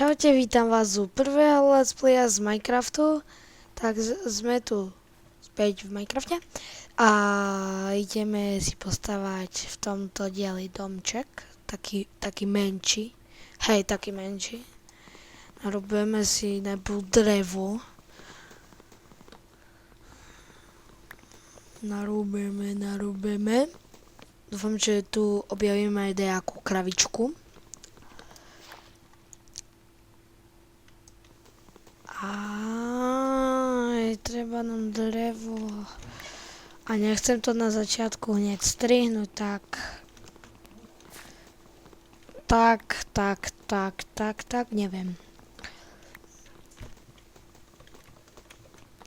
Čaute, vítam vás u prvého let's playa z Minecraftu. Tak sme tu späť v Minecrafte a ideme si postavať v tomto dieli domček, taký menší. Hej, taký menší. Narobíme si najprv drevo. Narúbeme. Dúfam, že tu objavíme aj nejakú kravičku. Treba nám drevo. A nechcem to na začiatku hneď strihnúť, tak, neviem.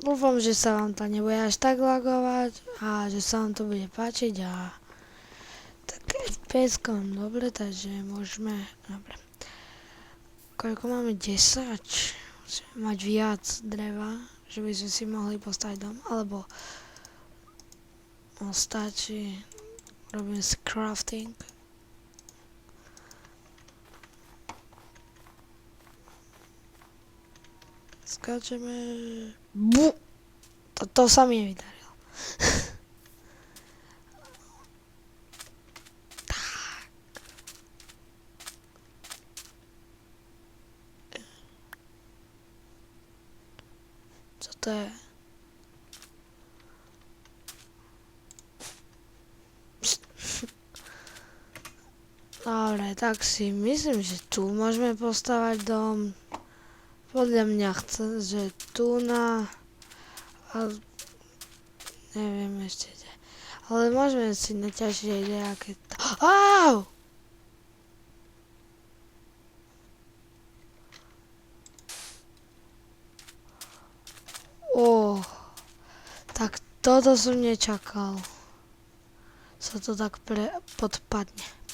Dúfam, že sa vám to nebude až tak lagovať a že sa vám to bude páčiť a tak FPS-kom dobre, takže môžeme, dobre. Koľko máme? 10? Musíme mať viac dreva, že by sme si mohli postaviť dom, alebo stačí, robíme si crafting. Skáčeme. To sa mi nevydarilo. Tak. Co to je? Dobre, tak si myslím, že tu môžeme postavať dom. Podľa mňa chce, že tu na... neviem ešte kde. Ale môžeme si naťažiť aj nejaké... Áú! Tak toto som nečakal. Sa to tak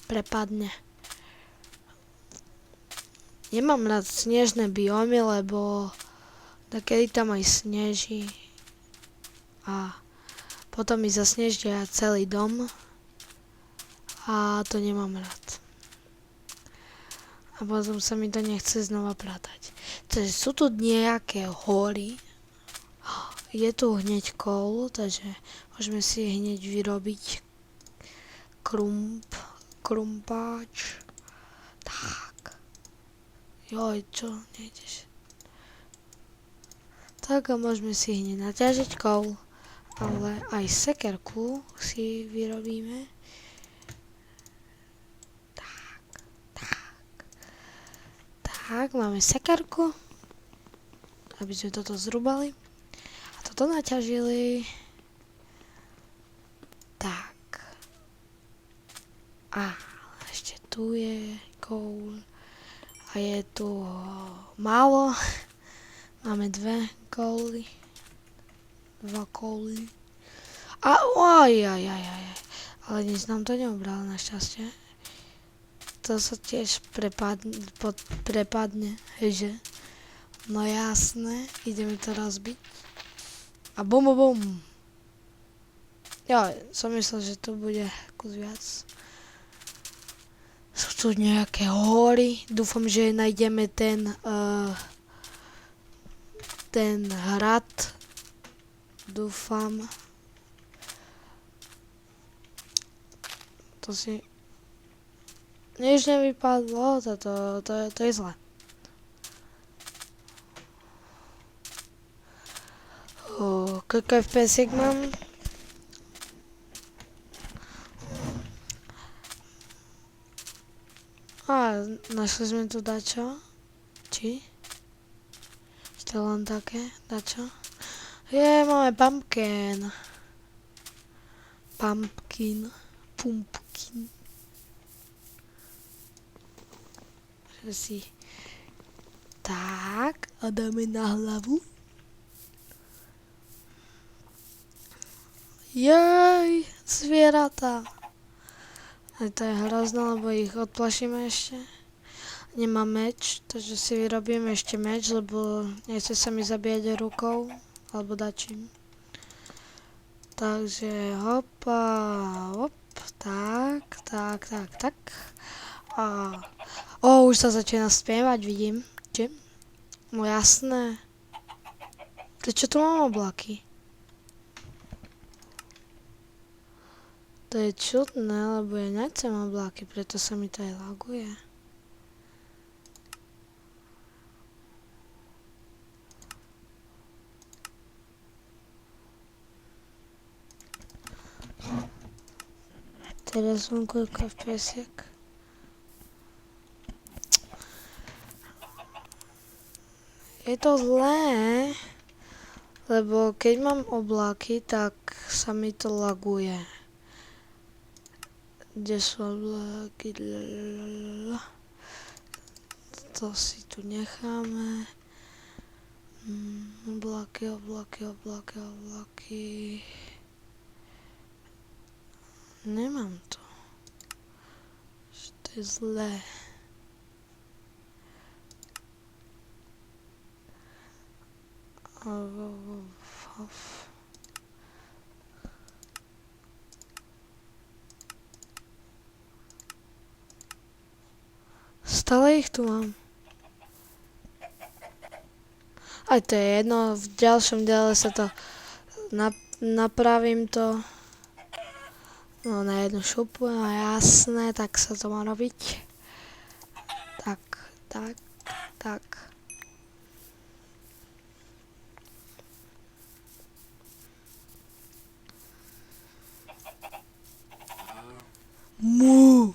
prepadne. Nemám rád snežné biómy, lebo takedy tam aj sneží a potom mi zasnežia celý dom a to nemám rád. A potom sa mi to nechce znova prátať. Takže sú tu nejaké hory. Je tu hneď coal, takže môžeme si hneď vyrobiť krumpáč. Tak. Joj, čo? Nejdeš. Tak a môžeme si hneď naťažiť coal, ale aj sekerku si vyrobíme. Tak, máme sekerku, aby sme toto zrúbali. A toto naťažili. Tak. A ešte tu je coal. A je tu málo. Máme 2 coaly. 2 coaly. Ale nič nám to neobralo našťastie. To sa tiež prepadne, heže. No jasné, ideme to rozbiť. A bum. Jo, som myslel, že to bude kus viac. Sú tu nejaké hory. Dúfam, že nájdeme ten hrad. Dúfam. To si... Nič nevypadlo. To je zlé. Koľko FPS-iek mám? Našli sme tu dačo. Či? To len také, dačo. Máme pumpkin. Že si... Tak, a dáme na hlavu. Jej, zvieratá. A to je hrozné, lebo ich odplašíme ešte. Nemám meč, takže si vyrobím ešte meč, lebo nechce sa mi zabíjať rukou, alebo dačím. Takže hopa, hop, tak. Už sa začína spievať, vidím. Počkej. No jasné. Prečo tu mám oblaky? To je čudné, lebo ja nechcem oblaky, preto sa mi to aj laguje. Teraz mám koľko FPS-iek. Je to zlé, lebo keď mám oblaky, tak sa mi to laguje. Kde sú oblaky? To si tu necháme. Oblaky. Nemám to. To je zlé. Stále ich tu mám. Aj to je jedno, v ďalšom diele sa to napravím to. No na jednu šupu, no jasné, tak sa to má robiť. Tak. Mu.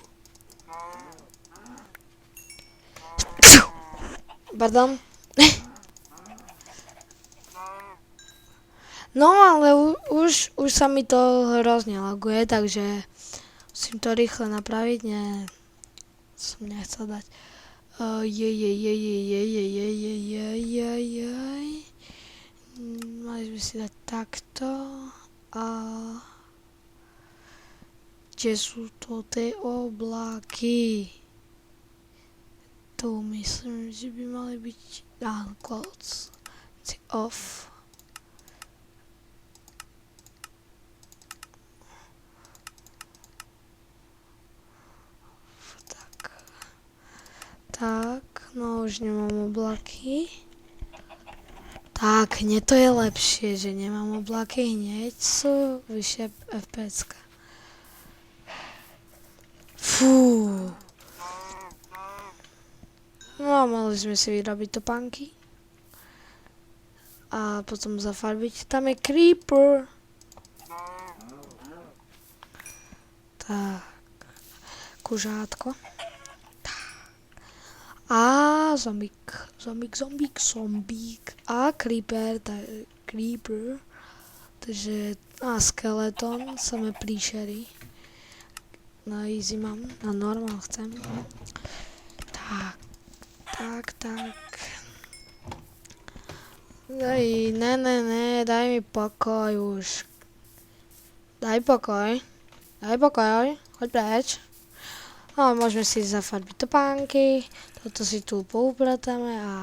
Pardon. No ale už sa mi to hrozne laguje, takže musím to rýchle napraviť, som nechcel dať. Mali sme si dať takto a kde sú to tie oblaky? Tu myslím, že by mali byť clothes off. Tak, no už nemám oblaky. Tak, to je lepšie, že nemám oblaky hneď, sú vyššie FPS-ka. Fú. No a mali sme si vyrobiť topánky. A potom zafarbiť. Tam je creeper. Tak. Kužátko. A zombík. A creeper. Takže a skeleton, samé príšery. Na easy mám, na normál chcem. Tak. Ne, daj mi pokoj už. Daj pokoj, choď preč. No, môžeme si zafarbiť topánky, toto si tu poupratáme a...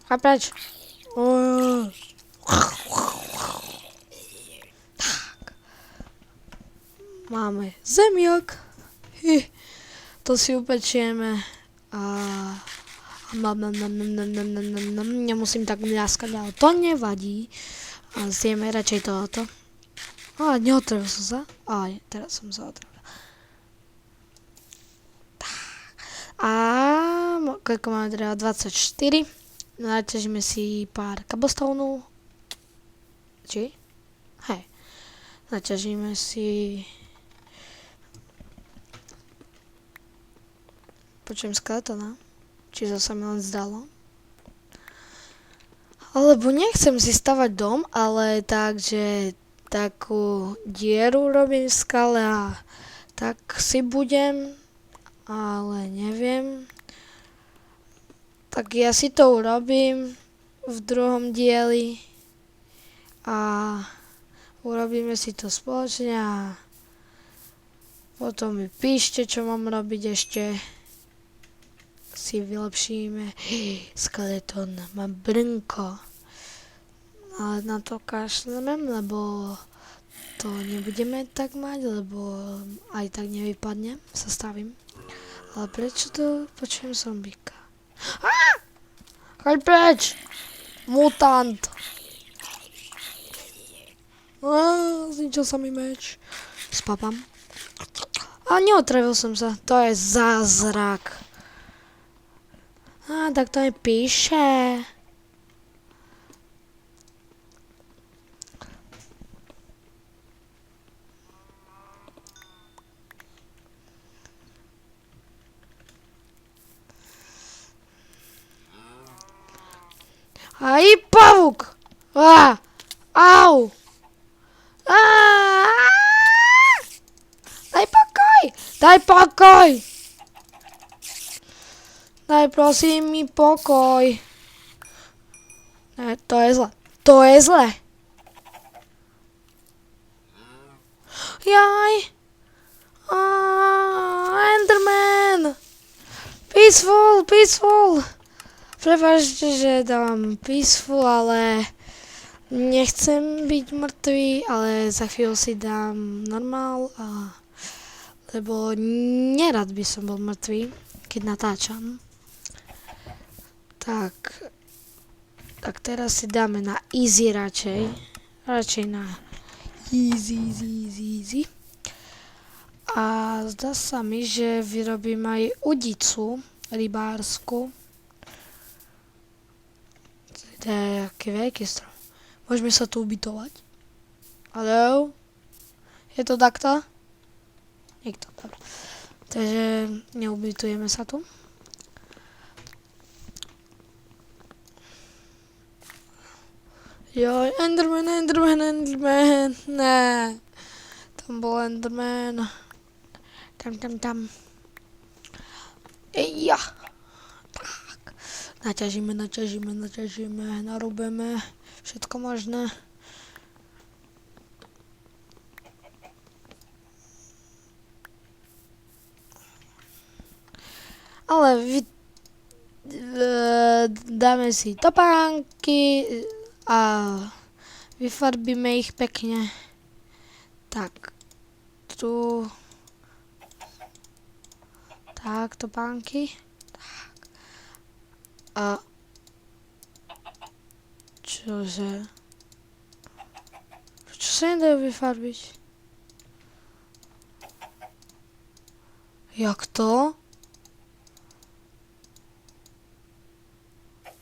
Choď preč. Tak. Máme zemiak. To si upečieme a... Nemusím tak mľaskať, ale to nevadí. A zjeme radšej tohoto. A neotrvil som sa. A teraz som sa otrvil. A koľko máme teda 24. Naťažíme si pár kabostónov. Či? Hej. Naťažíme si... Počujem skeletona. Či to sa mi len zdalo. Alebo nechcem si stavať dom, ale takže takú dieru robím v skale a tak si budem, ale neviem. Tak ja si to urobím v druhom dieli a urobíme si to spoločne a potom mi píšte, čo mám robiť ešte. Si vylepšíme. Skeleton má brnko. Ale na to kašlem, lebo to nebudeme tak mať, lebo aj tak nevypadne. Sa stavím. Ale prečo to počujem zombíka? Choď preč! Mutant! Zničil sa mi meč. Spapam. A neotravil som sa. To je zázrak. Tak to mi píše. Aj pavúk! Au! Daj pokoj! Daj pokoj! Daj prosím mi pokoj. Ne, to je zle. To je zle. Jaj! Enderman! Peaceful, peaceful! Prepáčte, že dávam peaceful, ale nechcem byť mŕtvý, ale za chvíľu si dám normál, lebo nerad by som bol mŕtvý, keď natáčam. Tak teraz si dáme na easy radšej. Radšej na easy. A zdá sa mi, že vyrobím aj udicu rybársku. To je aký veľký strom. Môžeme sa tu ubytovať. Haló? Je to takto? Nikto, dobre. Takže neubytujeme sa tu. Joj, Enderman. Ne. Tam bol Enderman. Tam. Ejja. Naťažíme, narúbeme všetko možné. Ale dáme si topánky a vyfarbíme ich pekne. Tak, tu. Tak, topánky. A čože? Prečo sa nedajú vyfarbiť? Jak to?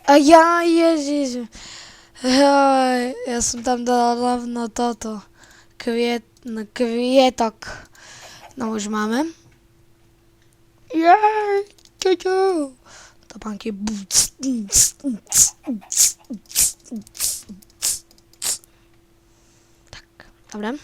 A ja, ježiš. Ja som tam dala rovno toto. Kvietok. No už máme. Jej, čuču. Topánky. Tak, dobre.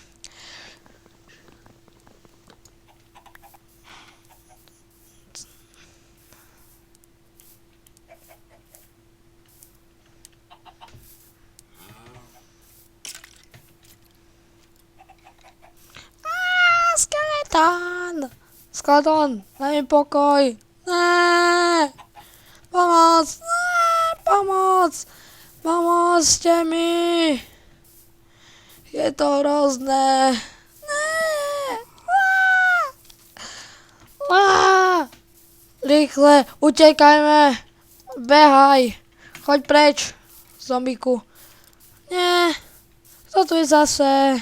Skeleton, daj mi pokoj. Ne. Pomôžte mi. Je to hrozné. Rýchle, utekajme. Behaj. Choď preč, zombíku. Nie. Kto tu je zase?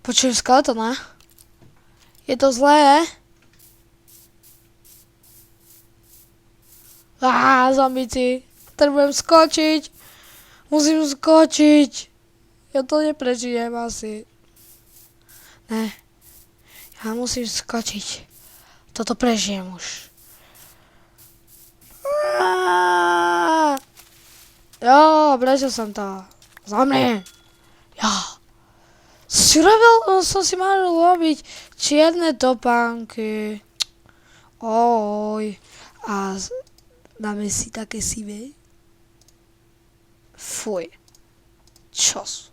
Počujem skeletona. Je to zlé? Zombíci. Potrebujem skočiť. Musím skočiť. Ja to neprežijem asi. Ne. Ja musím skočiť. Toto prežijem už. Jo, prežil som to. Zomri. Jo. Som si mal robiť čierne topánky. Oj. A dáme si také sivé. Fuj. Čo sú?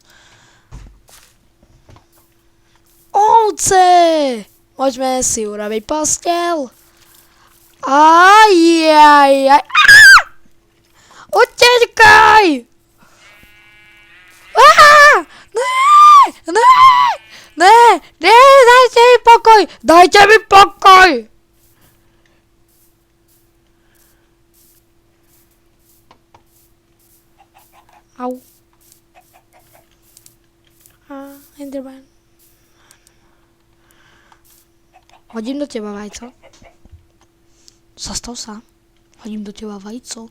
Ovce! Môžeme si urobiť posteľ. Ajajaj. Utekaj! Ne, dajte mi pokoj! pokoj! Dajte mi pokoj! Au. Enderman. Hodím do teba vajco. Zastav sa. Hodím do teba vajco.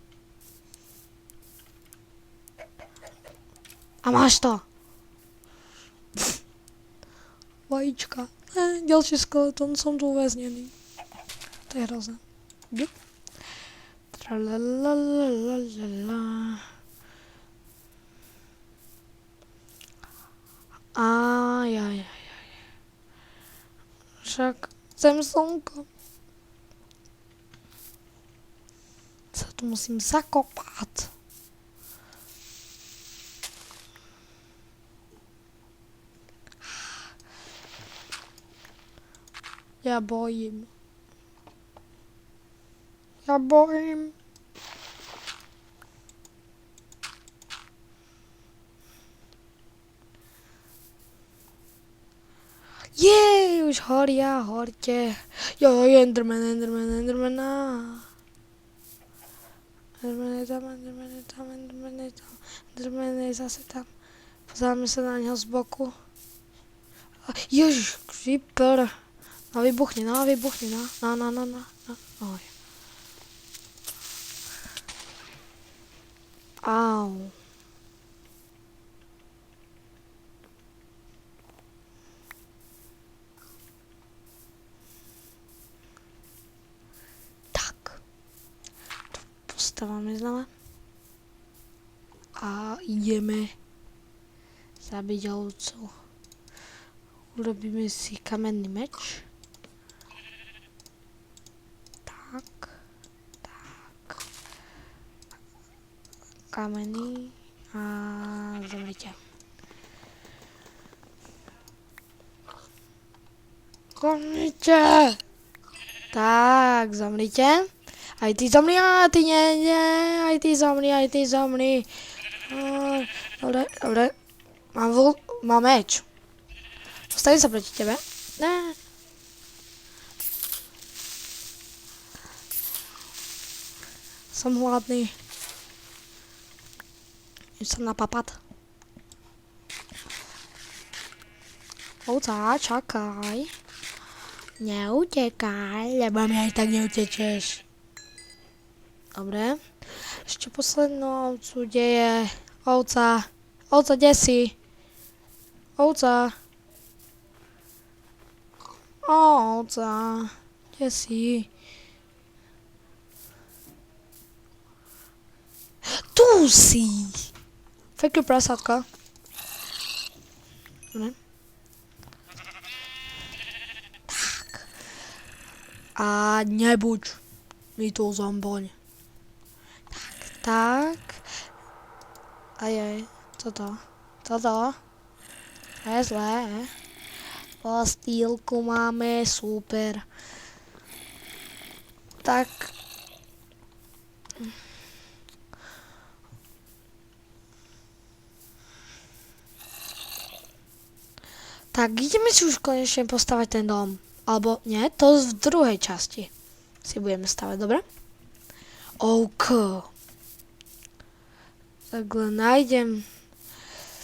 A máš to. Vajíčka. Ďalší skeleton, som tu uväznený. To je hrozné. Tralalalala. Aj. Však chcem slnko. Sa tu musím zakopať. Ja bojím. Jej, už horia, horte. Jo, Enderman. Enderman je zase tam. Pozeráme sa na neho z boku. Ježiš, creeper. No vybuchni, no. Oj. Au. Tak. Postávame znova. A ideme zabiť ovcu. Urobíme si kamenný meč. Tak. Kamenný a zomrite. Tak, zomrite. Aj ty zomri, a ty nie, aj ty zomri. Dobre. Mám meč. Postavím sa proti tebe. Ne. Som hladný. Idem sa napapat. Ovca, čakaj. Neutekaj, lebo mi aj tak neutečeš. Dobre. Ešte poslednú ovcu, kde je? Ovca, kde si? Ovca, kde si? Tu si! Fekli prasátka. Dobre. Tak. A nebuď mi tu zomboň. Tak. Ajaj, toto. To je zlé. Pastýlku máme, super. Tak. Tak, ideme si už konečne postavať ten dom. Alebo nie, to v druhej časti si budeme stavať, dobre? OK. Takhle nájdem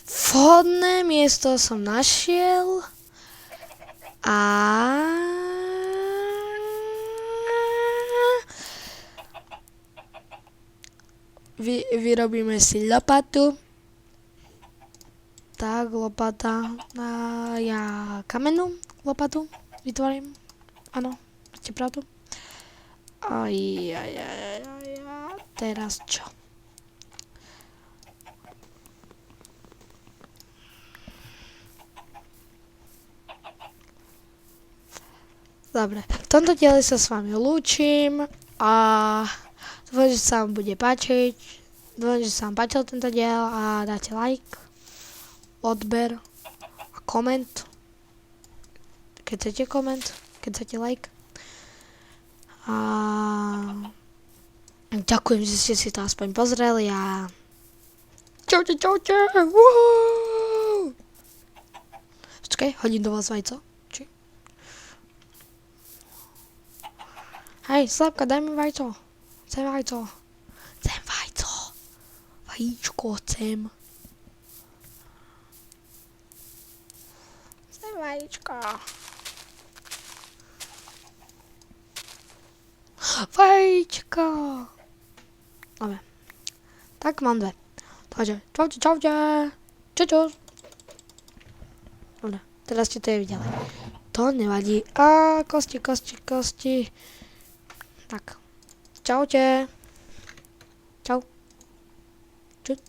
vhodné miesto som našiel. A vyrobíme si lopatu. Tak, lopata. A ja kamennú lopatu vytvorím. Áno, máte pravdu. Teraz čo? Dobre, v tomto diele sa s vami lúčim a dúfam, že sa vám bude páčiť. Dúfam, že sa vám páčil tento diel a dáte like, odber a koment. Keď chcete koment, keď chcete like. A ďakujem, že ste si to aspoň pozreli a čaute. Počkaj, hodím do vás vajco. Hej, Slepka, daj mi vajco. Chcem vajco. Chcem vajco. Vajíčko chcem. Chcem vajíčko. Vajíčko. Dobre. Tak mám 2. Takže, čaute. Čus. Dobre, teraz ste to je videli. To nevadí. A kosti. Tak. Čaute. Čau. Čus.